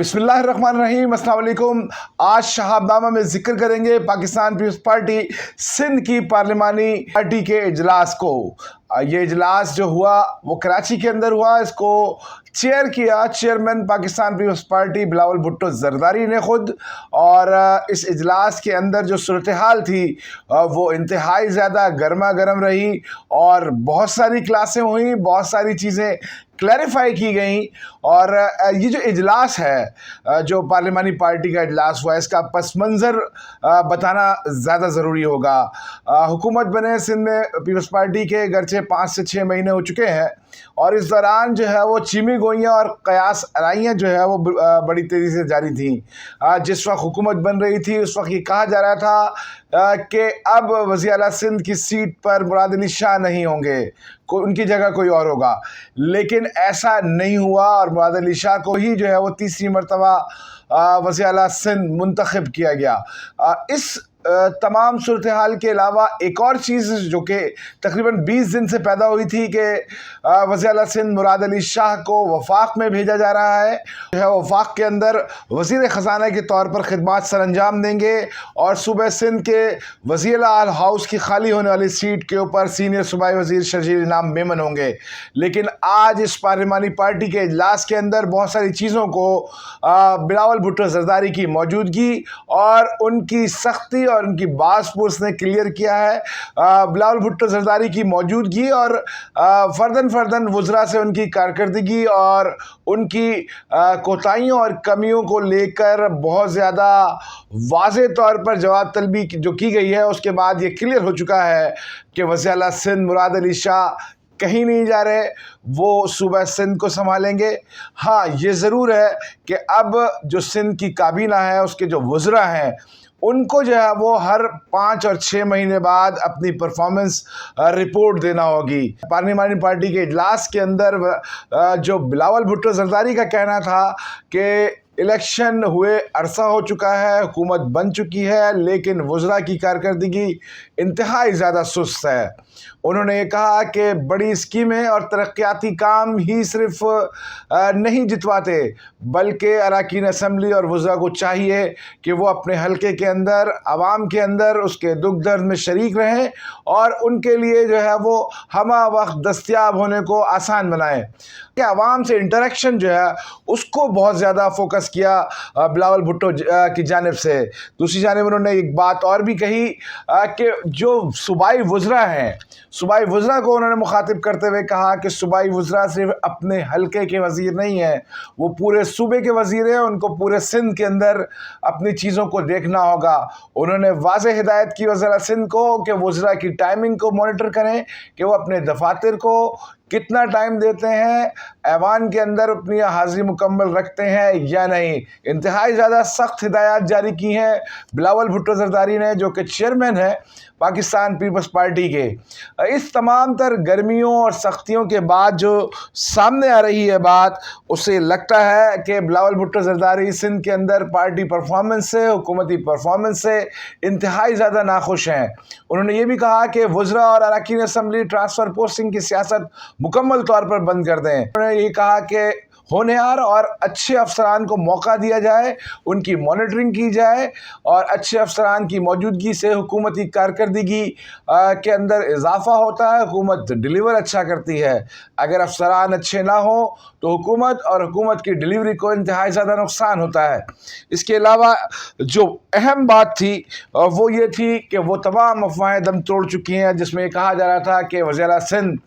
बिस्मिल्लाहिर्रहमानिर्रहीम, अस्सलाम वालेकुम। आज शहाबनामा में जिक्र करेंगे पाकिस्तान पीपल्स पार्टी सिंध की पार्लिमानी पार्टी के इजलास को। ये इजलास जो हुआ वो कराची के अंदर हुआ। इसको चेयर किया चेयरमैन पाकिस्तान पीपल्स पार्टी बिलावल भुट्टो जरदारी ने खुद। और इस इजलास के अंदर जो सूरत हाल थी वो इंतहाई ज़्यादा गर्मा गर्म रही और बहुत सारी क्लासें हुई, बहुत सारी चीज़ें क्लैरिफाई की गई। और ये जो इजलास है, जो पार्लिमानी पार्टी का इजलास हुआ, इसका पस मंज़र बताना ज़्यादा ज़रूरी होगा। हुकूमत बने सिंध में पीपल्स पार्टी के गरचे 5 से 6 महीने हो चुके हैं और इस दौरान जो है वो चीमी गोइयाँ और कयास आराइयाँ जो है वो बड़ी तेज़ी से जारी थी। जिस वक्त हुकूमत बन रही थी उस वक्त ये कहा जा रहा था कि अब वज़ीर आला सिंध की सीट पर मुराद अली शाह नहीं होंगे, उनकी जगह कोई और होगा। लेकिन ऐसा नहीं हुआ और मुराद अली शाह को ही जो है वो तीसरी मरतबा वज़ीर आला सिंध मुंतखब किया गया। इस तमाम सूरत हाल के अलावा एक और चीज़ जो कि तकरीबन 20 दिन से पैदा हुई थी कि वज़ीर आला सिंध मुराद अली शाह को वफाक में भेजा जा रहा है। जो है वफाक के अंदर वज़ीर ख़जाना के तौर पर ख़िदमत सर अंजाम देंगे और सूबे सिंध के वज़ीर आला हाउस की खाली होने वाली सीट के ऊपर सीनियर सूबाई वज़ीर शर्जील इनाम मेमन होंगे। लेकिन आज इस पार्लिमानी पार्टी के इजलास के अंदर बहुत सारी चीज़ों को बिलावल भुट्टो जरदारी की मौजूदगी और उनकी सख्ती और उनकी बासपुरस ने क्लियर किया है। बिलावल भुट्टो जरदारी की मौजूदगी और फर्दन वुज़रा से उनकी कारकर्दगी और उनकी कोताहियों और कमियों को लेकर बहुत ज़्यादा वाज़े तौर पर जवाब तलबी जो की गई है, उसके बाद ये क्लियर हो चुका है कि वज़ीर आला सिंध मुराद अली शाह कहीं नहीं जा रहे, वो सूबा सिंध को संभालेंगे। हाँ, ये ज़रूर है कि अब जो सिंध की काबीना है उसके जो वुज़रा हैं उनको जो है वो हर 5 और 6 महीने बाद अपनी परफॉर्मेंस रिपोर्ट देना होगी। पार्लिमानी पार्टी के इजलास के अंदर जो बिलावल भुट्टो जरदारी का कहना था कि इलेक्शन हुए अरसा हो चुका है, हुकूमत बन चुकी है, लेकिन वुज़रा की कारकर्दगी इंतहाई ज़्यादा सुस्त है। उन्होंने ये कहा कि बड़ी स्कीमें और तरक्याती काम ही सिर्फ नहीं जितवाते, बल्कि अरकान असम्बली और वुज़रा को चाहिए कि वो अपने हलके के अंदर आवाम के अंदर उसके दुख दर्द में शरीक रहें और उनके लिए जो है वो हमा वक्त दस्तयाब होने को आसान बनाएं। कि आवाम से इंटरेक्शन जो है उसको बहुत ज़्यादा फोकस किया बिलावल भुट्टो की जानिब से। दूसरी जानिब उन्होंने एक बात और भी कही कि जो सूबाई वुज़रा हैं, सूबाई वुज़रा को उन्होंने मुखातिब करते हुए कहा कि सूबाई वुज़रा सिर्फ अपने हलके के वज़ीर नहीं हैं, वो पूरे सूबे के वज़ीर हैं, उनको पूरे सिंध के अंदर अपनी चीज़ों को देखना होगा। उन्होंने वाज़ेह हिदायत की वज़ीर सिंध को कि वुज़रा की टाइमिंग को मॉनिटर करें कि वो अपने दफातर को कितना टाइम देते हैं, ऐवान के अंदर अपनी हाज़िरी मुकम्मल रखते हैं या नहीं। इंतहाई ज़्यादा सख्त हिदायत जारी की हैं बिलावल भुट्टो जरदारी ने, जो कि चेयरमैन है पाकिस्तान पीपल्स पार्टी के। इस तमाम तर गर्मियों और सख्तियों के बाद जो सामने आ रही है बात, उससे लगता है कि बिलावल भुट्टो जरदारी सिंध के अंदर पार्टी परफॉर्मेंस से, हुकूमती परफॉर्मेंस से इंतहाई ज़्यादा नाखुश हैं। उन्होंने ये भी कहा कि वुज़रा और अरकान असम्बली ट्रांसफ़र पोस्टिंग की सियासत मुकम्मल तौर पर बंद कर दें। उन्होंने ये कहा कि होनहार और अच्छे अफसरान को मौका दिया जाए, उनकी मॉनिटरिंग की जाए और अच्छे अफसरान की मौजूदगी से हुकूमती कारकर्दगी के अंदर इजाफ़ा होता है, हुकूमत डिलीवर अच्छा करती है। अगर अफसरान अच्छे ना हो तो हुकूमत और हुकूमत की डिलीवरी को इंतहाई ज़्यादा नुकसान होता है। इसके अलावा जो अहम बात थी वो ये थी कि वो तमाम अफवाहें दम तोड़ चुकी हैं जिसमें कहा जा रहा था कि वज़ीर आला सिंध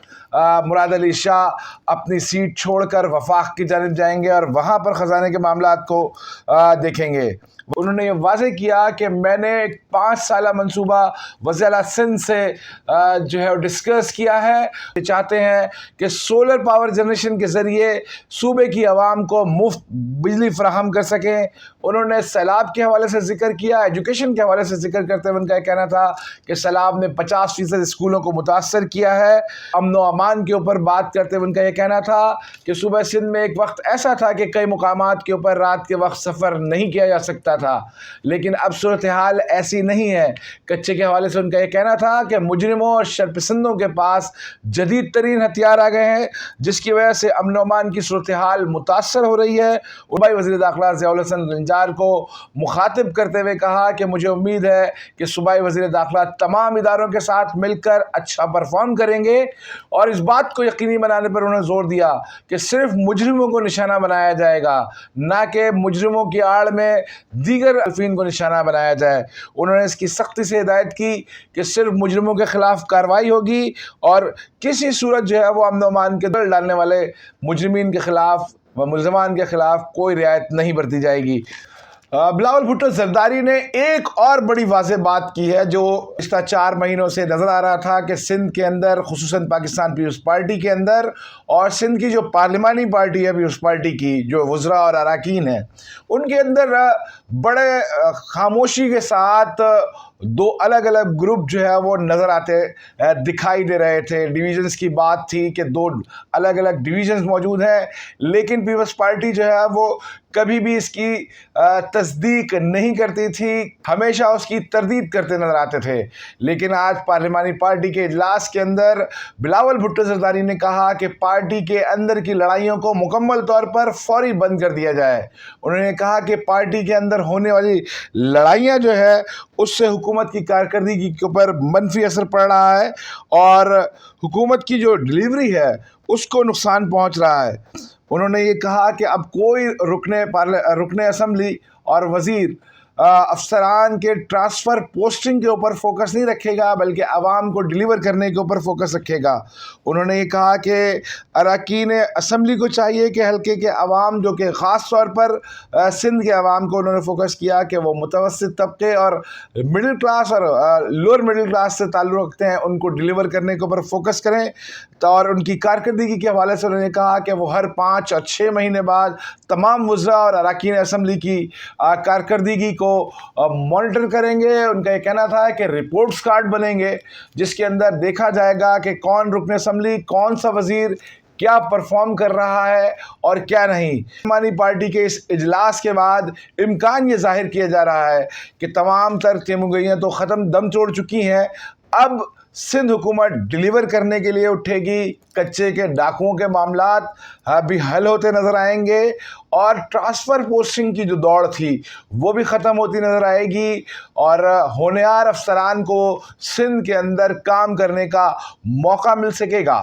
मुराद अली शाह अपनी सीट छोड़कर वफाक की जानिब जाएंगे और वहाँ पर ख़जाने के मामलात को देखेंगे। उन्होंने ये वाज़े किया कि मैंने एक 5 साला मंसूबा वज़ीर आला सिंध से जो है डिस्कस किया है। चाहते हैं कि सोलर पावर जनरेशन के ज़रिए सूबे की आवाम को मुफ्त बिजली फराहम कर सकें। उन्होंने सैलाब के हवाले से ज़िक्र किया, एजुकेशन के हवाले से ज़िक्र करते हुए उनका कहना था कि सैलाब ने 50% स्कूलों को मुतासर किया है। अमन व امان کے اوپر بات کرتے ہوئے ان کا یہ کہنا تھا کہ صوبہ سندھ میں ایک وقت ایسا تھا کہ کئی مقامات کے اوپر رات کے وقت سفر نہیں کیا جا سکتا تھا، لیکن اب صورتحال ایسی نہیں ہے۔ کچے کے حوالے سے ان کا یہ کہنا تھا کہ مجرموں اور شرپسندوں کے پاس جدید ترین ہتھیار آ گئے ہیں، جس کی وجہ سے امن و امان کی صورتحال متاثر ہو رہی ہے۔ صوبائی وزیر داخلہ ضیاء الحسن نجار کو مخاطب کرتے ہوئے کہا کہ مجھے امید ہے کہ صوبائی وزیر داخلہ تمام اداروں کے ساتھ مل کر اچھا پرفارم کریں گے، اور اس بات کو یقینی بنانے پر انہوں نے زور دیا کہ صرف مجرموں کو نشانہ بنایا جائے گا، نہ کہ مجرموں کی آڑ میں دیگر مخالفین کو نشانہ بنایا جائے۔ انہوں نے اس کی سختی سے ہدایت کی کہ صرف مجرموں کے خلاف کارروائی ہوگی اور کسی صورت جو ہے وہ امن و امان کے دل ڈالنے والے مجرمین کے خلاف و ملزمان کے خلاف کوئی رعایت نہیں برتی جائے گی۔ بلاول بھٹو زرداری نے ایک اور بڑی واضح بات کی ہے جو پچھلے 4 مہینوں سے نظر آ رہا تھا کہ سندھ کے اندر، خصوصاً پاکستان پیپلز پارٹی کے اندر اور سندھ کی جو پارلیمانی پارٹی ہے پیپلز پارٹی کی، جو وزراء اور اراکین ہیں، ان کے اندر بڑے خاموشی کے ساتھ 2 الگ الگ گروپ جو ہے وہ نظر آتے دکھائی دے رہے تھے۔ ڈویژنز کی بات تھی کہ 2 الگ الگ ڈویژنز موجود ہیں، لیکن پیپلز پارٹی جو ہے وہ کبھی بھی اس کی تصدیق نہیں کرتی تھی، ہمیشہ اس کی تردید کرتے نظر آتے تھے۔ لیکن آج پارلیمانی پارٹی کے اجلاس کے اندر بلاول بھٹو زرداری نے کہا کہ پارٹی کے اندر کی لڑائیوں کو مکمل طور پر فوری بند کر دیا جائے۔ انہوں نے کہا کہ پارٹی کے اندر ہونے والی لڑائیاں جو ہے اس سے حکومت کی کارکردگی کے اوپر منفی اثر پڑ رہا ہے اور حکومت کی جو ڈلیوری ہے اس کو نقصان پہنچ رہا ہے۔ انہوں نے یہ کہا کہ اب کوئی رکن اسمبلی اور وزیر افسران کے ٹرانسفر پوسٹنگ کے اوپر فوکس نہیں رکھے گا، بلکہ عوام کو ڈیلیور کرنے کے اوپر فوکس رکھے گا۔ انہوں نے یہ کہا کہ اراکین اسمبلی کو چاہیے کہ حلقے کے عوام، جو کہ خاص طور پر سندھ کے عوام کو انہوں نے فوکس کیا کہ وہ متوسط طبقے اور مڈل کلاس اور لوور مڈل کلاس سے تعلق رکھتے ہیں، ان کو ڈیلیور کرنے کے اوپر فوکس کریں۔ اور ان کی کارکردگی کے حوالے سے انہوں نے کہا کہ وہ ہر 5 اور 6 مہینے بعد تمام وزراء اور اراکین اسمبلی کی کارکردگی کو مانیٹر کریں گے۔ ان کا یہ کہنا تھا کہ رپورٹس کارڈ بنیں گے جس کے اندر دیکھا جائے گا کہ کون رکن اسمبلی، کون سا وزیر کیا پرفارم کر رہا ہے اور کیا نہیں۔ پارلیمانی پارٹی کے اس اجلاس کے بعد امکان یہ ظاہر کیا جا رہا ہے کہ تمام تر چمگیاں تو ختم، دم توڑ چکی ہیں۔ اب سندھ حکومت ڈیلیور کرنے کے لیے اٹھے گی، کچے کے ڈاکوؤں کے معاملات بھی حل ہوتے نظر آئیں گے اور ٹرانسفر پوسٹنگ کی جو دوڑ تھی وہ بھی ختم ہوتی نظر آئے گی اور ہونہار افسران کو سندھ کے اندر کام کرنے کا موقع مل سکے گا۔